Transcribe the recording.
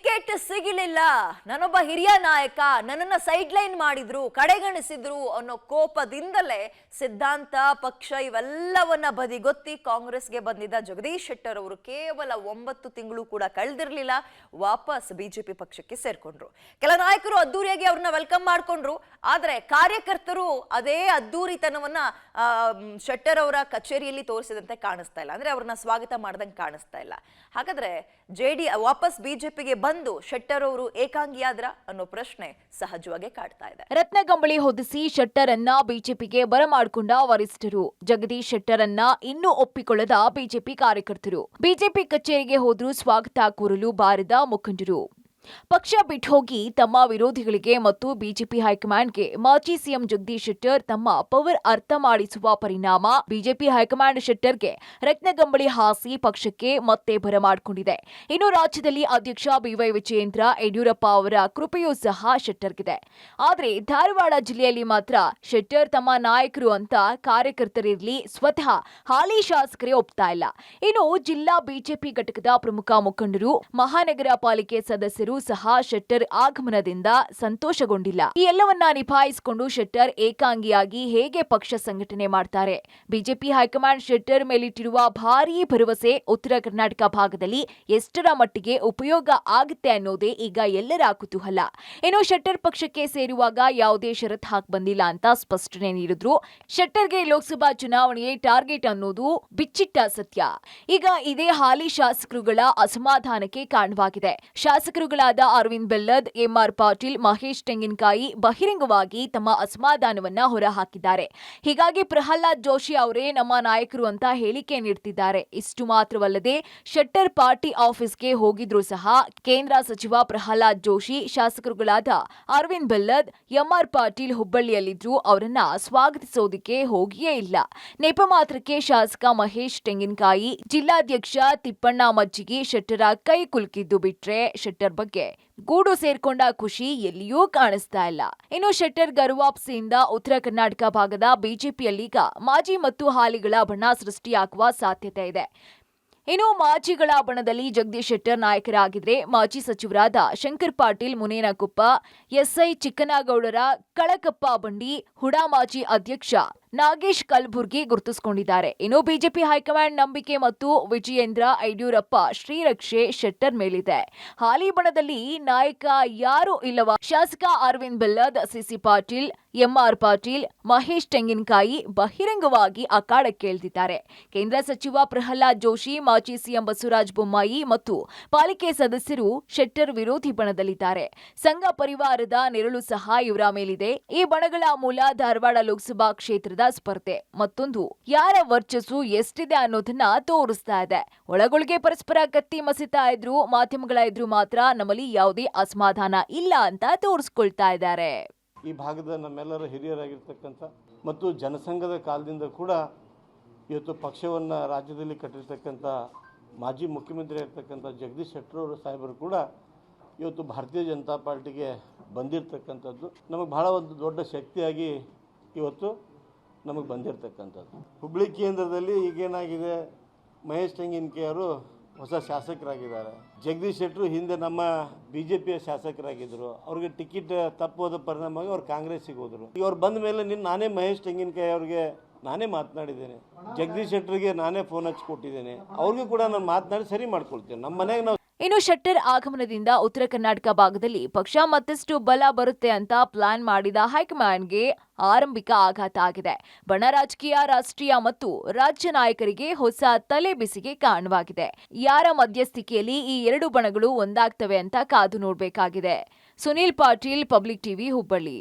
Ticket ಸಿಗಲಿಲ್ಲ, ನಾನೊಬ್ಬ ಹಿರಿಯ ನಾಯಕ, ನನ್ನನ್ನು ಸೈಡ್ ಲೈನ್ ಮಾಡಿದ್ರು, ಕಡೆಗಣಿಸಿದ್ರು ಅನ್ನೋ ಕೋಪದಿಂದಲೇ ಸಿದ್ಧಾಂತ ಪಕ್ಷ ಇವೆಲ್ಲವನ್ನ ಬದಿಗೊತ್ತಿ ಕಾಂಗ್ರೆಸ್ಗೆ ಬಂದಿದ್ದ ಜಗದೀಶ್ ಶೆಟ್ಟರ್ ಅವರು ಕೇವಲ 9 ತಿಂಗಳು ಕೂಡ ಕಳೆದಿರಲಿಲ್ಲ, ವಾಪಸ್ ಬಿಜೆಪಿ ಪಕ್ಷಕ್ಕೆ ಸೇರ್ಕೊಂಡ್ರು. ಕೆಲ ನಾಯಕರು ಅದ್ದೂರಿಯಾಗಿ ಅವ್ರನ್ನ ವೆಲ್ಕಮ್ ಮಾಡ್ಕೊಂಡ್ರು. ಆದ್ರೆ ಕಾರ್ಯಕರ್ತರು ಅದೇ ಅದ್ದೂರಿತನವನ್ನ ಶೆಟ್ಟರ್ ಅವರ ಕಚೇರಿಯಲ್ಲಿ ತೋರಿಸಿದಂತೆ ಕಾಣಿಸ್ತಾ ಇಲ್ಲ. ಅಂದ್ರೆ ಅವ್ರನ್ನ ಸ್ವಾಗತ ಮಾಡ್ದಂಗೆ ಕಾಣಿಸ್ತಾ ಇಲ್ಲ. ಹಾಗಾದ್ರೆ ವಾಪಸ್ ಬಿಜೆಪಿಗೆ ಬಂದು ಶೆಟ್ಟರ್ ಅವರು ಏಕಾಂಗಿಯಾದ್ರ ಅನ್ನೋ ಪ್ರಶ್ನೆ ಸಹಜವಾಗಿ ಕಾಡ್ತಾ ಇದೆ. ರತ್ನಗಂಬಳಿ ಹೊದಿಸಿ ಶೆಟ್ಟರ್ ಅನ್ನ ಬಿಜೆಪಿಗೆ ಬರಮಾಡಿಕೊಂಡ ವರಿಷ್ಠರು, ಜಗದೀಶ್ ಶೆಟ್ಟರ್ ಅನ್ನ ಇನ್ನೂ ಒಪ್ಪಿಕೊಳ್ಳದ ಬಿಜೆಪಿ ಕಾರ್ಯಕರ್ತರು, ಬಿಜೆಪಿ ಕಚೇರಿಗೆ ಹೋದ್ರೂ ಸ್ವಾಗತ ಕೋರಲು ಬಾರದ ಮುಖಂಡರು. ಪಕ್ಷ ಬಿಟ್ಟೋಗಿ ತಮ್ಮ ವಿರೋಧಿಗಳಿಗೆ ಮತ್ತು ಬಿಜೆಪಿ ಹೈಕಮಾಂಡ್ಗೆ ಮಾಜಿ ಸಿಎಂ ಜಗದೀಶ್ ಶೆಟ್ಟರ್ ತಮ್ಮ ಪವರ್ ಅರ್ಥ ಮಾಡಿಸುವ ಪರಿಣಾಮ ಬಿಜೆಪಿ ಹೈಕಮಾಂಡ್ ಶೆಟ್ಟರ್ಗೆ ರತ್ನಗಂಬಳಿ ಹಾಸಿ ಪಕ್ಷಕ್ಕೆ ಮತ್ತೆ ಬರಮಾಡಿಕೊಂಡಿದೆ. ಇನ್ನು ರಾಜ್ಯದಲ್ಲಿ ಅಧ್ಯಕ್ಷ ಬಿವೈ ವಿಜಯೇಂದ್ರ ಯಡಿಯೂರಪ್ಪ ಅವರ ಕೃಪೆಯೂ ಸಹ ಶೆಟ್ಟರ್ಗಿದೆ. ಆದರೆ ಧಾರವಾಡ ಜಿಲ್ಲೆಯಲ್ಲಿ ಮಾತ್ರ ಶೆಟ್ಟರ್ ತಮ್ಮ ನಾಯಕರು ಅಂತ ಕಾರ್ಯಕರ್ತರಿರಲಿ ಸ್ವತಃ ಹಾಲಿ ಶಾಸಕರೇ ಒಪ್ತಾ ಇಲ್ಲ. ಇನ್ನು ಜಿಲ್ಲಾ ಬಿಜೆಪಿ ಘಟಕದ ಪ್ರಮುಖ ಮುಖಂಡರು, ಮಹಾನಗರ ಪಾಲಿಕೆ ಸದಸ್ಯರು ಸಹ ಶೆಟ್ಟರ್ ಆಗಮನದಿಂದ ಸಂತೋಷಗೊಂಡಿಲ್ಲ. ಈ ಎಲ್ಲವನ್ನ ನಿಭಾಯಿಸಿಕೊಂಡು ಶೆಟ್ಟರ್ ಏಕಾಂಗಿಯಾಗಿ ಹೇಗೆ ಪಕ್ಷ ಸಂಘಟನೆ ಮಾಡ್ತಾರೆ? ಬಿಜೆಪಿ ಹೈಕಮಾಂಡ್ ಶೆಟ್ಟರ್ ಮೇಲಿಟ್ಟಿರುವ ಭಾರೀ ಭರವಸೆ ಉತ್ತರ ಕರ್ನಾಟಕ ಭಾಗದಲ್ಲಿ ಎಷ್ಟರ ಮಟ್ಟಿಗೆ ಉಪಯೋಗ ಆಗುತ್ತೆ ಅನ್ನೋದೇ ಈಗ ಎಲ್ಲರ ಕುತೂಹಲ. ಇನ್ನು ಶೆಟ್ಟರ್ ಪಕ್ಷಕ್ಕೆ ಸೇರುವಾಗ ಯಾವುದೇ ಷರತ್ತು ಹಾಕಿ ಬಂದಿಲ್ಲ ಅಂತ ಸ್ಪಷ್ಟನೆ ನೀಡಿದ್ರು. ಶೆಟ್ಟರ್ಗೆ ಲೋಕಸಭಾ ಚುನಾವಣೆಯೇ ಟಾರ್ಗೆಟ್ ಅನ್ನೋದು ಬಿಚ್ಚಿಟ್ಟ ಸತ್ಯ. ಈಗ ಇದೇ ಹಾಲಿ ಶಾಸಕರುಗಳ ಅಸಮಾಧಾನಕ್ಕೆ ಕಾರಣವಾಗಿದೆ. ಶಾಸಕರುಗಳ ಅರವಿಂದ್ ಬೆಲ್ಲದ್, ಎಂಆರ್ ಪಾಟೀಲ್, ಮಹೇಶ್ ತೆಂಗಿನಕಾಯಿ ಬಹಿರಂಗವಾಗಿ ತಮ್ಮ ಅಸಮಾಧಾನವನ್ನ ಹೊರಹಾಕಿದ್ದಾರೆ. ಹೀಗಾಗಿ ಪ್ರಹ್ಲಾದ್ ಜೋಶಿ ಅವರೇ ನಮ್ಮ ನಾಯಕರು ಅಂತ ಹೇಳಿಕೆ ನೀಡುತ್ತಿದ್ದಾರೆ. ಇಷ್ಟು ಮಾತ್ರವಲ್ಲದೆ ಶೆಟ್ಟರ್ ಪಾರ್ಟಿ ಆಫೀಸ್ಗೆ ಹೋಗಿದ್ರು ಸಹ ಕೇಂದ್ರ ಸಚಿವ ಪ್ರಹ್ಲಾದ್ ಜೋಶಿ, ಶಾಸಕರುಗಳಾದ ಅರವಿಂದ್ ಬೆಲ್ಲದ್, ಎಂಆರ್ ಪಾಟೀಲ್ ಹುಬ್ಬಳ್ಳಿಯಲ್ಲಿದ್ರು, ಅವರನ್ನ ಸ್ವಾಗತಿಸೋದಕ್ಕೆ ಹೋಗಿಯೇ ಇಲ್ಲ. ನೆಪ ಮಾತ್ರಕ್ಕೆ ಶಾಸಕ ಮಹೇಶ್ ತೆಂಗಿನಕಾಯಿ, ಜಿಲ್ಲಾಧ್ಯಕ್ಷ ತಿಪ್ಪಣ್ಣ ಮಜ್ಜಿಗಿ ಶೆಟ್ಟರ ಕೈ ಕುಲುಕಿದ್ದು ಬಿಟ್ರೆ ಶೆಟ್ಟರ್ ಬಗ್ಗೆ ಗೂಡು ಸೇರ್ಕೊಂಡ ಖುಷಿ ಎಲ್ಲಿಯೂ ಕಾಣಿಸ್ತಾ ಇಲ್ಲ. ಇನ್ನು ಶೆಟ್ಟರ್ ಗರ್ವಾಪ್ಸಿಯಿಂದ ಉತ್ತರ ಕರ್ನಾಟಕ ಭಾಗದ ಬಿಜೆಪಿಯಲ್ಲೀಗ ಮಾಜಿ ಮತ್ತು ಹಾಲಿಗಳ ಬಣ ಸೃಷ್ಟಿಯಾಗುವ ಸಾಧ್ಯತೆ ಇದೆ. ಇನ್ನು ಮಾಜಿಗಳ ಬಣದಲ್ಲಿ ಜಗದೀಶ್ ಶೆಟ್ಟರ್ ನಾಯಕರಾಗಿದ್ರೆ ಮಾಜಿ ಸಚಿವರಾದ ಶಂಕರ್ ಪಾಟೀಲ್ ಮುನೇನಕೊಪ್ಪ, ಎಸ್ಐ ಚಿಕ್ಕನಗೌಡರ ಕಳಕಪ್ಪ ಬಂಡಿ, ಹುಡಾ ಮಾಜಿ ಅಧ್ಯಕ್ಷ ನಾಗೇಶ್ ಕಲಬುರ್ಗಿ ಗುರುತಿಸಿಕೊಂಡಿದ್ದಾರೆ. ಇನ್ನು ಬಿಜೆಪಿ ಹೈಕಮಾಂಡ್ ನಂಬಿಕೆ ಮತ್ತು ವಿಜಯೇಂದ್ರ ಯಡಿಯೂರಪ್ಪ ಶ್ರೀರಕ್ಷೆ ಶೆಟ್ಟರ್ ಮೇಲಿದೆ. ಹಾಲಿ ಬಣದಲ್ಲಿ ನಾಯಕ ಯಾರು ಇಲ್ಲವಾ? ಶಾಸಕ ಅರವಿಂದ್ ಬೆಲ್ಲದ್, ಸಿಸಿ ಪಾಟೀಲ್, ಎಂಆರ್ ಪಾಟೀಲ್, ಮಹೇಶ್ ತೆಂಗಿನಕಾಯಿ ಬಹಿರಂಗವಾಗಿ ಅಖಾಡಕ್ಕೆ ಇಳಿದಿದ್ದಾರೆ. ಕೇಂದ್ರ ಸಚಿವ ಪ್ರಹ್ಲಾದ್ ಜೋಶಿ, ಮಾಜಿ ಸಿಎಂ ಬಸವರಾಜ ಬೊಮ್ಮಾಯಿ ಮತ್ತು ಪಾಲಿಕೆ ಸದಸ್ಯರು ಶೆಟ್ಟರ್ ವಿರೋಧಿ ಬಣದಲ್ಲಿದ್ದಾರೆ. ಸಂಘ ಪರಿವಾರದ ನೆರಳು ಸಹ ಇವರ ಮೇಲಿದೆ. ಈ ಬಣಗಳ ಮೂಲ ಧಾರವಾಡ ಲೋಕಸಭಾ ಕ್ಷೇತ್ರದ ಸ್ಪರ್ಧೆ. ಮತ್ತೊಂದು, ಯಾರ ವರ್ಚಸ್ಸು ಎಷ್ಟಿದೆ ಅನ್ನೋದನ್ನ ತೋರಿಸ್ತಾ ಇದೆ. ಒಳಗೊಳಗೆ ಪರಸ್ಪರ ಕತ್ತಿ ಮಸಿತಾ ಇದ್ರು, ಮಾಧ್ಯಮಗಳ ಎದುರು ಮಾತ್ರ ನಮ್ಮಲ್ಲಿ ಯಾವುದೇ ಅಸಮಾಧಾನ ಇಲ್ಲ ಅಂತ ತೋರಿಸ್ಕೊಳ್ತಾ ಇದ್ದಾರೆ. ಈ ಭಾಗದ ನಮ್ಮೆಲ್ಲರ ಹಿರಿಯರಾಗಿರ್ತಕ್ಕಂಥ ಮತ್ತು ಜನಸಂಘದ ಕಾಲದಿಂದ ಕೂಡ ಇವತ್ತು ಪಕ್ಷವನ್ನು ರಾಜ್ಯದಲ್ಲಿ ಕಟ್ಟಿರ್ತಕ್ಕಂಥ ಮಾಜಿ ಮುಖ್ಯಮಂತ್ರಿ ಆಗಿರ್ತಕ್ಕಂಥ ಜಗದೀಶ್ ಶೆಟ್ಟರ್ ಅವರು ಸಾಹೇಬರು ಕೂಡ ಇವತ್ತು ಭಾರತೀಯ ಜನತಾ ಪಾರ್ಟಿಗೆ ಬಂದಿರತಕ್ಕಂಥದ್ದು ನಮಗೆ ಬಹಳ ಒಂದು ದೊಡ್ಡ ಶಕ್ತಿಯಾಗಿ ಇವತ್ತು ನಮಗೆ ಬಂದಿರತಕ್ಕಂಥದ್ದು. ಹುಬ್ಬಳ್ಳಿ ಕೇಂದ್ರದಲ್ಲಿ ಈಗೇನಾಗಿದೆ, ಮಹೇಶ್ ತೆಂಗಿನಕಾಯಿ ಅವರು ಹೊಸ ಶಾಸಕರಾಗಿದ್ದಾರೆ. ಜಗದೀಶ್ ಶೆಟ್ಟರು ಹಿಂದೆ ನಮ್ಮ ಬಿಜೆಪಿಯ ಶಾಸಕರಾಗಿದ್ದರು. ಅವ್ರಿಗೆ ಟಿಕೆಟ್ ತಪ್ಪೋದ ಪರಿಣಾಮವಾಗಿ ಅವ್ರು ಕಾಂಗ್ರೆಸ್ಸಿಗೆ ಹೋದರು. ಈಗ ಅವ್ರು ಬಂದ ಮೇಲೆ ನಾನೇ ಮಹೇಶ್ ತೆಂಗಿನಕಾಯಿ ಅವ್ರಿಗೆ ನಾನೇ ಮಾತನಾಡಿದ್ದೇನೆ. ಜಗದೀಶ್ ಶೆಟ್ಟರಿಗೆ ನಾನೇ ಫೋನ್ ಹಚ್ಚಿ ಕೊಟ್ಟಿದ್ದೇನೆ. ಅವ್ರಿಗೂ ಕೂಡ ನಾನು ಮಾತನಾಡಿ ಸರಿ ಮಾಡ್ಕೊಳ್ತೇನೆ. ನಮ್ಮ ಮನೆಗೆ ನಾವು ಇನ್ನು ಶೆಟ್ಟರ್ ಆಗಮನದಿಂದ ಉತ್ತರ ಕರ್ನಾಟಕ ಭಾಗದಲ್ಲಿ ಪಕ್ಷ ಮತ್ತಷ್ಟು ಬಲ ಬರುತ್ತೆ ಅಂತ ಪ್ಲಾನ್ ಮಾಡಿದ ಹೈಕಮಾಂಡ್ಗೆ ಆರಂಭಿಕ ಆಘಾತ ಆಗಿದೆ. ಬಣ ರಾಜಕೀಯ ರಾಷ್ಟ್ರೀಯ ಮತ್ತು ರಾಜ್ಯ ನಾಯಕರಿಗೆ ಹೊಸ ತಲೆ ಬಿಸಿಗೆ ಕಾರಣವಾಗಿದೆ. ಯಾರ ಮಧ್ಯಸ್ಥಿಕೆಯಲ್ಲಿ ಈ ಎರಡು ಬಣಗಳು ಒಂದಾಗ್ತವೆ ಅಂತ ಕಾದು ನೋಡಬೇಕಾಗಿದೆ. Sunil Patil, public TV, Hubballi.